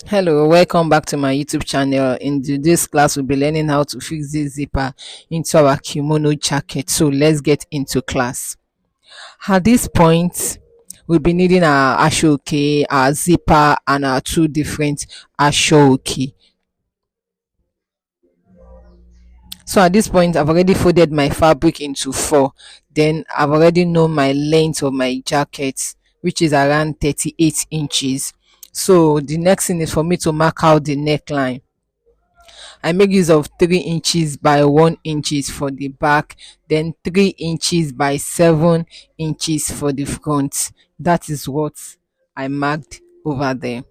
Hello, welcome back to my YouTube channel. In today's class, we'll be learning how to fix this zipper into our kimono jacket. So let's get into class. At this point, we'll be needing our ashoke, our zipper, and our two different ashoke. So at this point, I've already folded my fabric into four. Then I've already known my length of my jacket, which is around 38 inches. So the next thing is for me to mark out the neckline. I make use of 3 inches by 1 inches for the back, then 3 inches by 7 inches for the front. That is what I marked over there.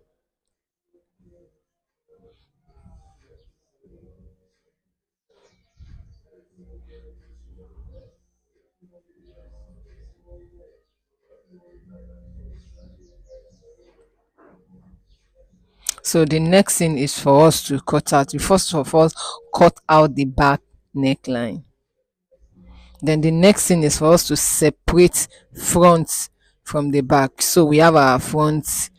So the next thing is for us to cut out. We first of all cut out the back neckline. Then the next thing is for us to separate front from the back. So we have our front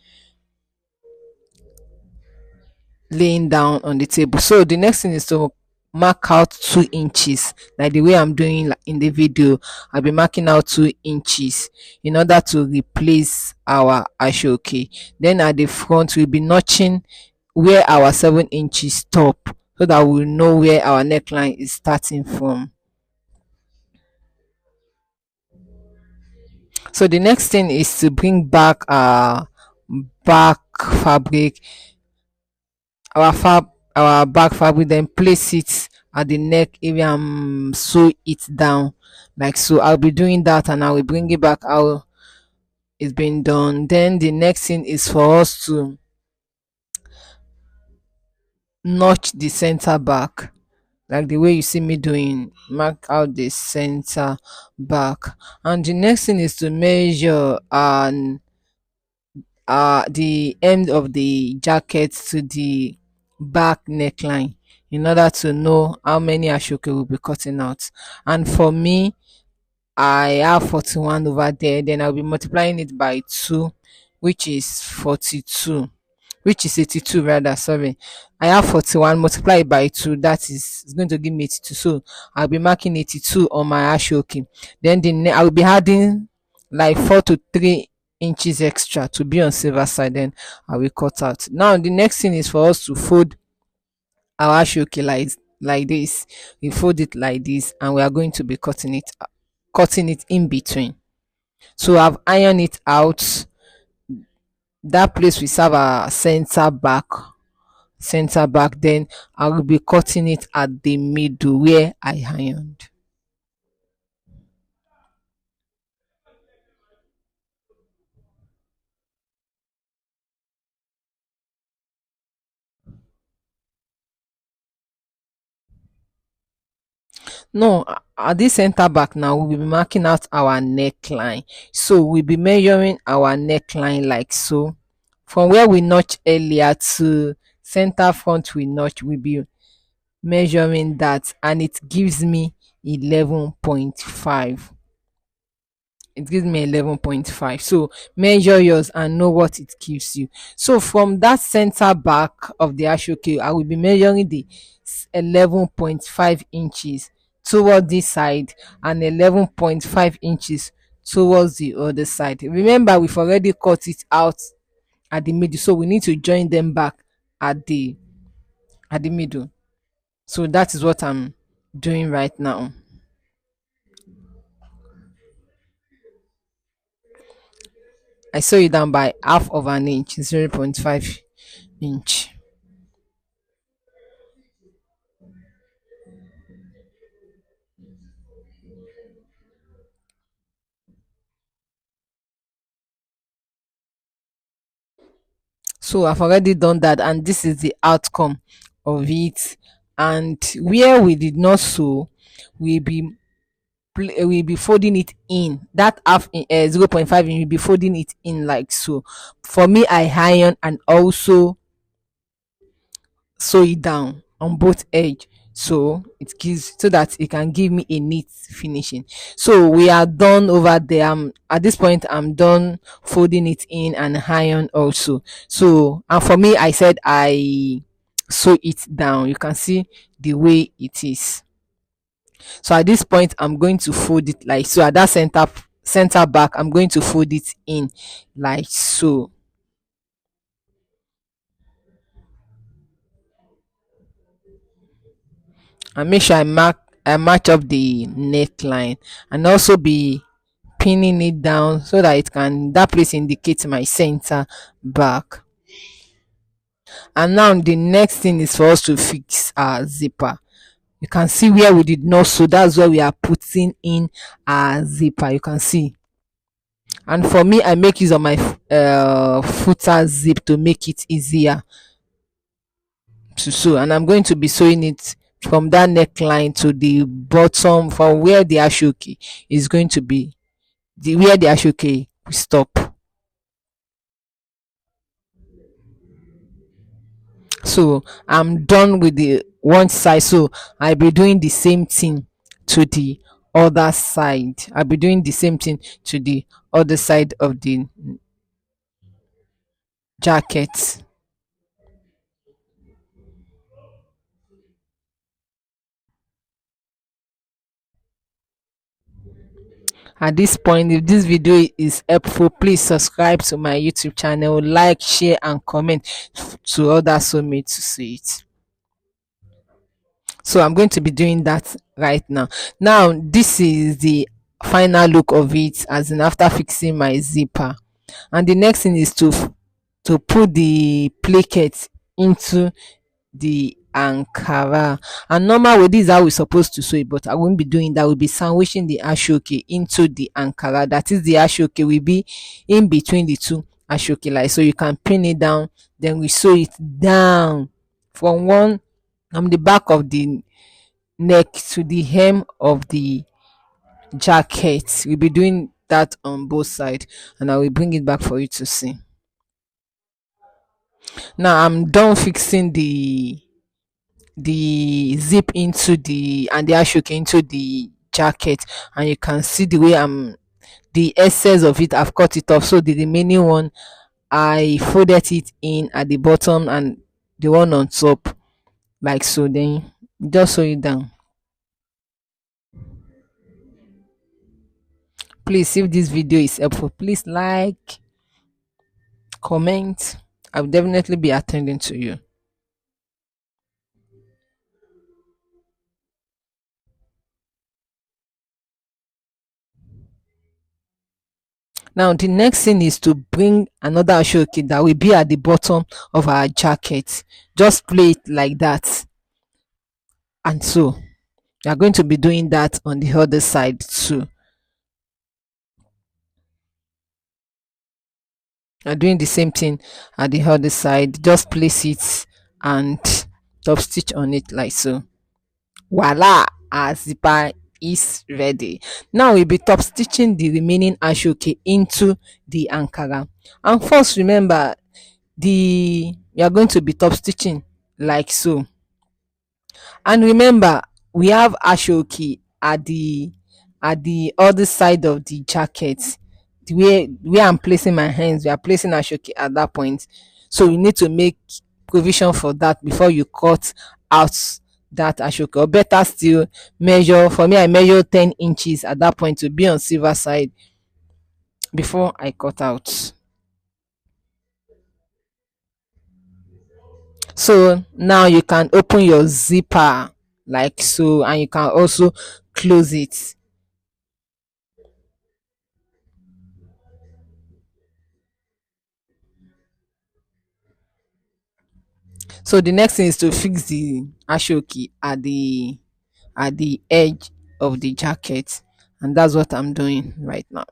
laying down on the table. So the next thing is to mark out 2 inches, like the way I'm doing in the video. I'll be marking out 2 inches in order to replace our ashoke. Then at the front, we'll be notching where our 7 inches stop so that we'll know where our neckline is starting from. So the next thing is to bring back our back fabric, our back fabric, then place it at the neck area and sew it down like so. I'll be doing that and I will bring it back how it's been done. Then the next thing is for us to notch the center back like the way you see me doing. Mark out the center back, and the next thing is to measure and the end of the jacket to the back neckline in order to know how many ashoke we'll be cutting out. And for me, I have 41 over there. Then I'll be multiplying it by 2, which is 42, which is 82 rather. Sorry, I have 41 multiply it by 2. That is it's going to give me 82. So I'll be marking 82 on my ashoke. Then I'll be adding like 4 to 3 inches extra to be on silver side. Then I will cut out. Now the next thing is for us to fold our ashoke like this. We fold it like this, and we are going to be cutting it in between. So I've ironed it out. That place we serve our center back. Then I will be cutting it at the middle where I ironed. No, at this center back now, we'll be marking out our neckline. So we'll be measuring our neckline like so. From where we notch earlier to center front we notch, we'll be measuring that, and it gives me 11.5. It gives me 11.5. So measure yours and know what it gives you. So from that center back of the ashoke, I will be measuring the 11.5 inches toward this side and 11.5 inches towards the other side. Remember, we've already cut it out at the middle, so we need to join them back at the middle. So that is what I'm doing right now. I sew it down by half of an inch, 0.5 inch. So I've already done that, and this is the outcome of it. And where we did not sew, we'll be we'll be folding it in that 0.5 inch. We'll be folding it in like so. For me, I iron and also sew it down on both edge. so it gives, so that it can give me a neat finishing. So we are done over there. At this point I'm done folding it in and iron also. So, and for me, I said I sew it down. You can see the way it is. So at this point I'm going to fold it like so. At that center back, I'm going to fold it in like so, and make sure I match up the neckline, and also be pinning it down so that it can, that place indicates my center back. And now the next thing is for us to fix our zipper. You can see where we did not sew, that's where we are putting in our zipper. You can see. And for me, I make use of my footer zip to make it easier to sew. And I'm going to be sewing it from that neckline to the bottom, from where the ashoke is going to be, the where the ashoke will stop. So I'm done with the one side, so I'll be doing the same thing to the other side. I'll be doing the same thing to the other side of the jacket. At this point, if this video is helpful, please subscribe to my YouTube channel, like, share and comment to others so me to see it. So I'm going to be doing that right now. Now this is the final look of it, as in after fixing my zipper. And the next thing is to put the placket into the ankara. And normal way, this is how we're supposed to sew it, but I won't be doing that. We'll be sandwiching the ashoke into the ankara. That is, the ashoke will be in between the two ashoke, like so. You can pin it down, then we sew it down from one, the back of the neck to the hem of the jacket. We'll be doing that on both sides, and I will bring it back for you to see. Now I'm done fixing the zip into the, and the ashoke into the jacket, and you can see the way I'm, the excess of it, I've cut it off. So the remaining one, I folded it in at the bottom, and the one on top like so. Then just sew it down. Please, if this video is helpful, please like, comment. I'll definitely be attending to you. Now the next thing is to bring another ashoke that will be at the bottom of our jacket. Just play it like that, and so we are going to be doing that on the other side too. We are doing the same thing at the other side. Just place it and top stitch on it like so. Voila, our zipper is ready. Now we'll be top stitching the remaining ashoke into the ankara. And first, remember, the we are going to be top stitching like so. And remember, we have ashoke at the other side of the jacket. The way where I'm placing my hands, we are placing ashoke at that point. So you need to make provision for that before you cut out that ashoke. Or better still, measure, for me I measure 10 inches at that point to be on silver side before I cut out. So now you can open your zipper like so, and you can also close it. So the next thing is to fix the ashoke at the edge of the jacket, and that's what I'm doing right now.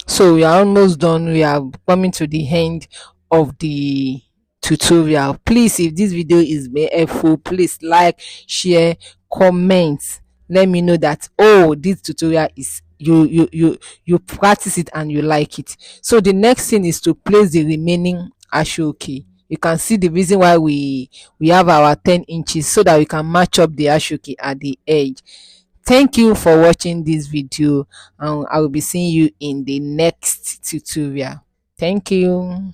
So we are almost done. We are coming to the end of the tutorial. Please, if this video is very helpful, please like, share, comment. Let me know that, oh, this tutorial is, you practice it and you like it. So the next thing is to place the remaining ashoke You can see the reason why we have our 10 inches, so that we can match up the ashoke at the edge. Thank you for watching this video, and I will be seeing you in the next tutorial. Thank you.